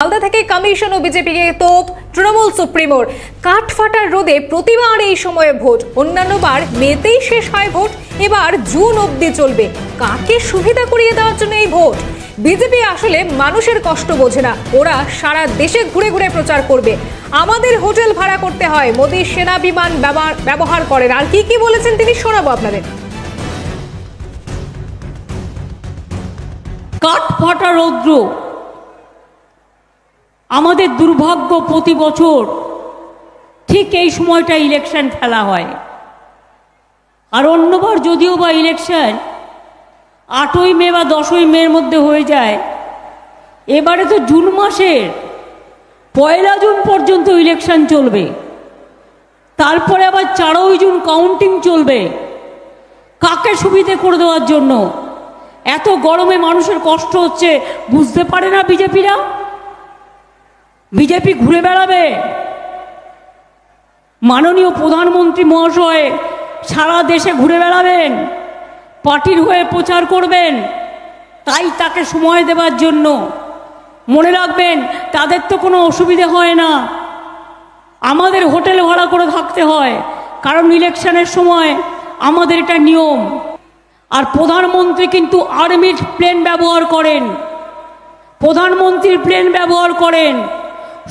মালদা থেকে কমিশন ও বিজেপিকে তোপ তৃণমূল সুপ্রিমোর। কাঠফাটার রোদে প্রতিবার এই সময়ে ভোট, অন্যান্যবার মেতেই শেষ হয় ভোট, এবার জুন অবধি চলবে। কাকে সুবিধা করিয়ে দেওয়ার জন্য এই ভোট? বিজেপি আসলে মানুষের কষ্ট বোঝে না, ওরা সারা দেশে ঘুরে ঘুরে প্রচার করবে। আমাদের হোটেল ভাড়া করতে হয়, মোদী সেনা বিমান ব্যবহার করেন, আর কি কি বলেছেন তিনি শোনাবো আপনাদের। কাঠফাটা রৌদ্র, আমাদের দুর্ভাগ্য প্রতি বছর ঠিক এই সময়টা ইলেকশন খেলা হয়। আর অন্যবার যদিও বা ইলেকশন 8ই মে বা 10ই মের মধ্যে হয়ে যায়, এবারে তো জুন মাসের 1 জুন পর্যন্ত ইলেকশন চলবে, তারপরে আবার 4ই জুন কাউন্টিং চলবে। কাকে সুবিধে করে দেওয়ার জন্য? এত গরমে মানুষের কষ্ট হচ্ছে বুঝতে পারে না বিজেপিরা? বিজেপি ঘুরে বেড়াবে, মাননীয় প্রধানমন্ত্রী মহাশয় সারা দেশে ঘুরে বেড়াবেন, পার্টির হয়ে প্রচার করবেন, তাই তাকে সময় দেওয়ার জন্য। মনে রাখবেন, তাদের তো কোনো অসুবিধে হয় না, আমাদের হোটেল ভাড়া করে থাকতে হয়, কারণ ইলেকশনের সময় আমাদের এটা নিয়ম। আর প্রধানমন্ত্রী কিন্তু আর্মির প্লেন ব্যবহার করেন, প্রধানমন্ত্রীর প্লেন ব্যবহার করেন,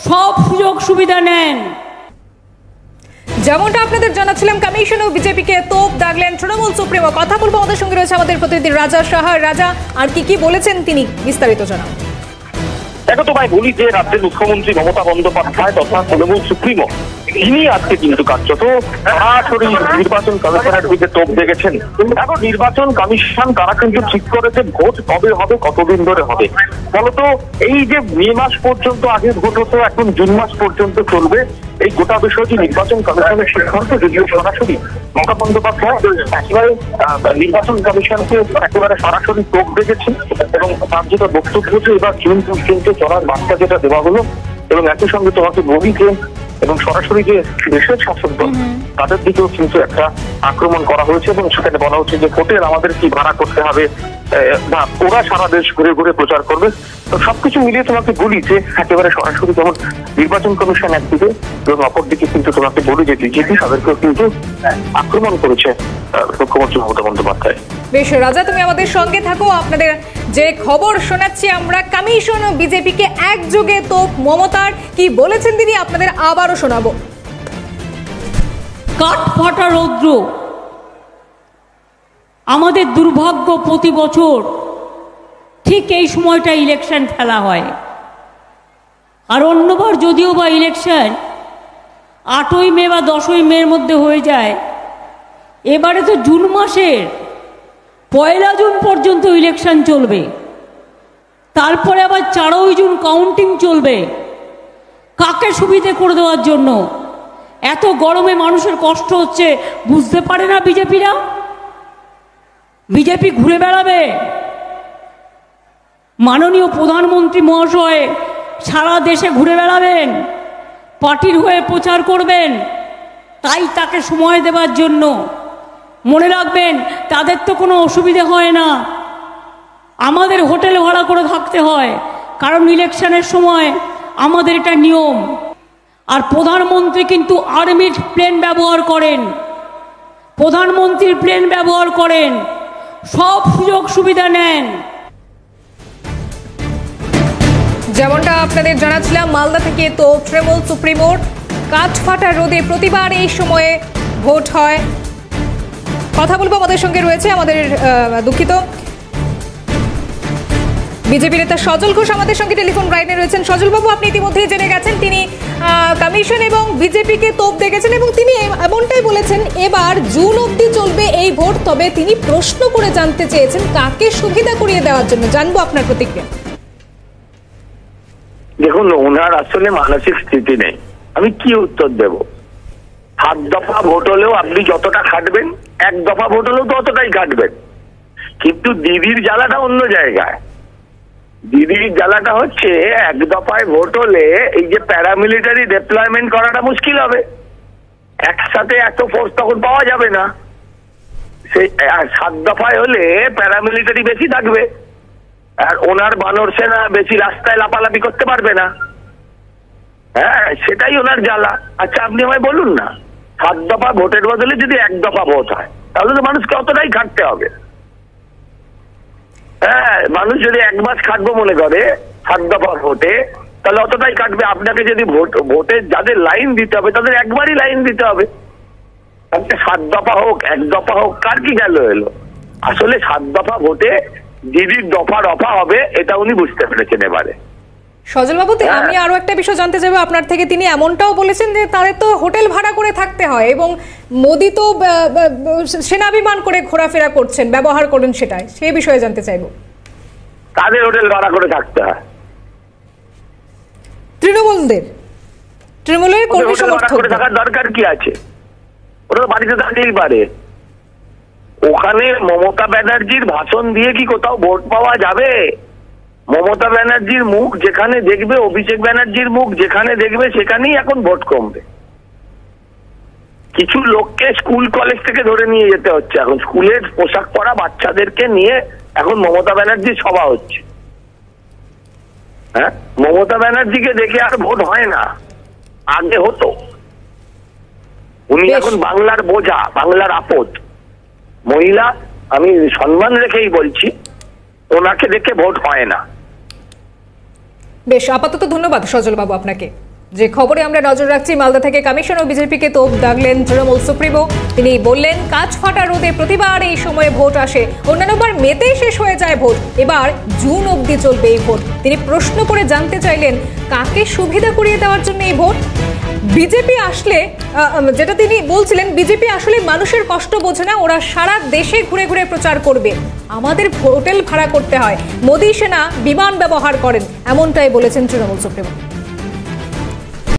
সব সুযোগ সুবিধা নেন। যেমনটা আপনাদের জানাচ্ছিলাম, কমিশন ও বিজেপিকে তোপ দাগলেন তৃণমূল সুপ্রিমো। কথা বলবো, আমাদের সঙ্গে রয়েছে আমাদের প্রতিনিধি রাজা সাহা। রাজা, আর কি কি বলেছেন তিনি, বিস্তারিত জানাও। দেখো, তোমায় বলি যে রাজ্যের মুখ্যমন্ত্রী মমতা বন্দ্যোপাধ্যায় তথা তৃণমূল সুপ্রিমো তিনি আজকে কিন্তু কার্যত সরাসরি নির্বাচন কমিশনের দিকে তোপ দেখেছেন। এখন নির্বাচন কমিশন তারা কিন্তু ঠিক করেছে ভোট কবে হবে, কতদিন ধরে হবে। ফলত এই যে মে মাস পর্যন্ত আগে ভোট হতো, এখন জুন মাস পর্যন্ত চলবে, এই গোটা বিষয়টি নির্বাচন কমিশনের সিদ্ধান্ত। যদিও সরাসরি মমতা বন্দ্যোপাধ্যায় একেবারে নির্বাচন কমিশনকে একেবারে সরাসরি তোপ দেখেছেন এবং তার যেটা বক্তব্য হচ্ছে এবার জুন পর্যন্ত চলার বার্তা যেটা দেওয়া হলো। এবং একই সঙ্গে তোমাকে বলি যে এবং সরাসরি যে দেশের শাসক দল তাদের দিকেও কিন্তু একটা আক্রমণ করা হয়েছে এবং সেখানে বলা হচ্ছে যে হোটেল আমাদের কি ভাড়া করতে হবে, বা ওরা সারা দেশ ঘুরে ঘুরে প্রচার করবে। তো সবকিছু মিলিয়ে তোমাকে বলি যে একেবারে সরাসরি যেমন নির্বাচন কমিশন একদিকে এবং অপরদিকে কিন্তু তোমাকে বলি যে বিজেপি তাদেরকেও কিন্তু আক্রমণ করেছে মুখ্যমন্ত্রী মমতা বন্দ্যোপাধ্যায়। বেশ রাজা, তুমি আমাদের সঙ্গে থাকো। আপনাদের যে খবর শোনাচ্ছি আমরা, কমিশন ও বিজেপিকে একযোগে তোপ মমতার, কি বলেছেন তিনি আপনাদের আবারও শোনাবো। কাঠফাটা রৌদ্র, আমাদের দুর্ভাগ্য প্রতি বছর ঠিক এই সময়টা ইলেকশন খেলা হয়। আর অন্যবার যদিও বা ইলেকশন 8ই মে বা 10ই মের মধ্যে হয়ে যায়, এবারে তো জুন মাসের 1 জুন পর্যন্ত ইলেকশন চলবে, তারপরে আবার 4ই জুন কাউন্টিং চলবে। কাকে সুবিধে করে দেওয়ার জন্য? এত গরমে মানুষের কষ্ট হচ্ছে বুঝতে পারে না বিজেপিরা? বিজেপি ঘুরে বেড়াবে, মাননীয় প্রধানমন্ত্রী মহাশয় সারা দেশে ঘুরে বেড়াবেন, পার্টির হয়ে প্রচার করবেন, তাই তাকে সময় দেওয়ার জন্য। মনে রাখবেন, তাদের তো কোনো অসুবিধে হয় না, আমাদের হোটেল ভাড়া করে থাকতে হয়, কারণ ইলেকশনের সময় আমাদের এটা নিয়ম। আর প্রধানমন্ত্রী কিন্তু আর্মির প্লেন ব্যবহার করেন, প্রধানমন্ত্রীর প্লেন ব্যবহার করেন, সব সুযোগ সুবিধা নেন। যেমনটা আপনাদের জানাচ্ছিলাম, মালদা থেকে তো তৃণমূল সুপ্রিমোর। কাঠফাটা রোদে প্রতিবার এই সময়ে ভোট হয়। কথা বলবো, আমাদের সঙ্গে রয়েছে আমাদের বিজেপি নেতা সজল ঘোষ আমাদের সঙ্গে টেলিফোন লাইনে রয়েছেন। সজল বাবু, আপনি ইতিমধ্যেই জেনে গেছেন তিনি কমিশন এবং বিজেপিকে তোপ দেখেছেন এবং তিনি এমনটাই বলেছেন এবার জুন অবধি চলবে এই ভোট। তবে তিনি প্রশ্ন করে জানতে চেয়েছেন কাকে সুবিধা করিয়ে দেওয়ার জন্য। জানবো আপনার প্রতিক্রিয়া। দেখুন, ওনার আসলে মানসিক স্থিতি নেই, আমি কি উত্তর দেব? 7 দফা ভোট হলেও আপনি যতটা খাটবেন, 1 দফা ভোট হলেও ততটাই খাটবেন, কিন্তু দিদির জ্বালাটা অন্য জায়গায়। দিদির জ্বালাটা হচ্ছে 1 দফায় ভোট হলে এই যে প্যারামিলিটারি ডিপ্লয়মেন্ট করাটা মুশকিল হবে, একসাথে এত ফোর্স তখন পাওয়া যাবে না। সেই 7 দফায় হলে প্যারামিলিটারি বেশি থাকবে, আর ওনার বানর সেনা বেশি রাস্তায় লাপালাপি করতে পারবে না। হ্যাঁ, সেটাই ওনার জ্বালা। আচ্ছা, আপনি আমায় বলুন না, 7 দফা ভোটের বদলে যদি 1 দফা ভোট হয়, তাহলে তো মানুষকে অতটাই খাটতে হবে। হ্যাঁ, মানুষ যদি 1 মাস খাটবো মনে করে 7 দফা ভোটে, তাহলে অতটাই কাটবে। আপনাকে যদি ভোটে যাদের লাইন দিতে হবে তাদের একবারই লাইন দিতে হবে। 7 দফা হোক 1 দফা হোক, কার কি গেল এলো? আসলে 7 দফা ভোটে দিদির দফা রফা হবে, এটা উনি বুঝতে পেরেছেন এবারে। সজল বাবু, আমি আরো একটা বিষয় জানতে চাইবো আপনার থেকে। তিনি এমনটাও বলেছেন যে তাদের তো হোটেল ভাড়া করে থাকতে হয় এবং মোদি তো সেনা বিমান করে ঘোরাফেরা করছেন, ব্যবহার করেন, সেটাই সেই বিষয়ে জানতে চাইবো। তাদের হোটেল ভাড়া করে থাকতে হয়? তৃণমূলের কর্মী সমর্থকদের থাকার দরকার কি আছে? ওরা বাড়িতে থাকতেই পারে। ওখানে মমতা ব্যানার্জির ভাষণ দিয়ে কি কোথাও ভোট পাওয়া যাবে? মমতা ব্যানার্জির মুখ যেখানে দেখবে, অভিষেক ব্যানার্জির মুখ যেখানে দেখবে, সেখানেই এখন ভোট কমবে। কিছু লোককে স্কুল কলেজ থেকে ধরে নিয়ে যেতে হচ্ছে, এখন স্কুলের পোশাক পরা বাচ্চাদেরকে নিয়ে এখন মমতা ব্যানার্জির সভা হচ্ছে। হ্যাঁ, মমতা ব্যানার্জিকে দেখে আর ভোট হয় না, আগে হতো। উনি এখন বাংলার বোঝা, বাংলার আপদ মহিলা। আমি সম্মান রেখেই বলছি, ওনাকে দেখে ভোট হয় না। বেশ, আপাতত ধন্যবাদ সজল বাবু আপনাকে। যে খবরে আমরা নজর রাখছি, মালদা থেকে কমিশন ও বিজেপিকে তোপ দাগলেন তৃণমূল সুপ্রিমো। তিনি বললেন, কাজ ফাটা রোদে প্রতিবার এই সময়ে ভোট আসে, অন্যান্যবার মেতেই শেষ হয়ে যায় ভোট, এবার জুন অবধি চলবে এই ভোট। তিনি প্রশ্ন করে জানতে চাইলেন, কাকে সুবিধা করিয়ে দেওয়ার জন্য এই ভোট? বিজেপি আসলে, যেটা তিনি বলছিলেন, বিজেপি আসলে মানুষের কষ্ট বোঝে না, ওরা সারা দেশে ঘুরে ঘুরে প্রচার করবে, আমাদের হোটেল ভাড়া করতে হয়, মোদি সেনা বিমান ব্যবহার করেন, এমনটাই বলেছেন তৃণমূল সুপ্রিমো।